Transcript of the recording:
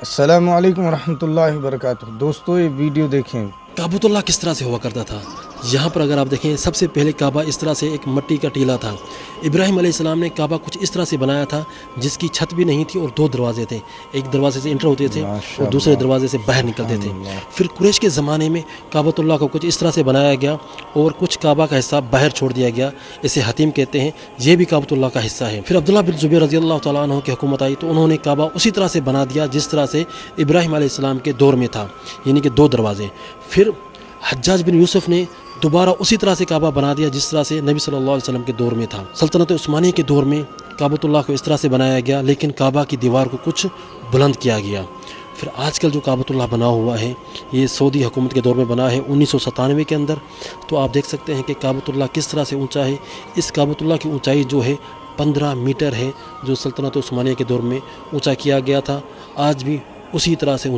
السلام علیکم ورحمۃ اللہ وبرکاتہ۔ دوستو یہ ویڈیو دیکھیں۔ کعبۃ اللہ کس طرح سے ہوا کرتا تھا؟ یہاں پر اگر آپ دیکھیں سب سے پہلے کعبہ اس طرح سے ایک مٹی کا ٹیلا تھا۔ ابراہیم علیہ السلام نے کعبہ کچھ اس طرح سے بنایا تھا جس کی چھت بھی نہیں تھی اور دو دروازے تھے، ایک دروازے سے انٹر ہوتے تھے ماشاء اور دوسرے اللہ، دروازے سے باہر نکلتے تھے۔ سبحان اللہ۔ پھر قریش کے زمانے میں کعبۃ اللہ کو کچھ اس طرح سے بنایا گیا اور کچھ کعبہ کا حصہ باہر چھوڑ دیا گیا، اسے حتیم کہتے ہیں، یہ بھی کعبۃ اللہ کا حصہ ہے۔ پھر عبداللہ بن زبیر رضی اللہ تعالیٰ عنہ کی حکومت آئی تو انہوں نے کعبہ اسی طرح سے بنا دیا جس طرح سے ابراہیم علیہ السلام کے دور میں تھا، یعنی کہ دو دروازے۔ پھر حجاج بن یوسف نے دوبارہ اسی طرح سے کعبہ بنا دیا جس طرح سے نبی صلی اللہ علیہ وسلم کے دور میں تھا۔ سلطنت عثمانیہ کے دور میں کعبۃ اللہ کو اس طرح سے بنایا گیا، لیکن کعبہ کی دیوار کو کچھ بلند کیا گیا۔ پھر آج کل جو کعبۃ اللہ بنا ہوا ہے یہ سعودی حکومت کے دور میں بنا ہے 1997 کے اندر۔ تو آپ دیکھ سکتے ہیں کہ کعبۃ اللہ کس طرح سے اونچا ہے۔ اس کعبۃ اللہ کی اونچائی جو ہے 15 میٹر ہے، جو سلطنت عثمانیہ کے دور میں اونچا کیا گیا تھا، آج بھی اسی طرح سے اونچا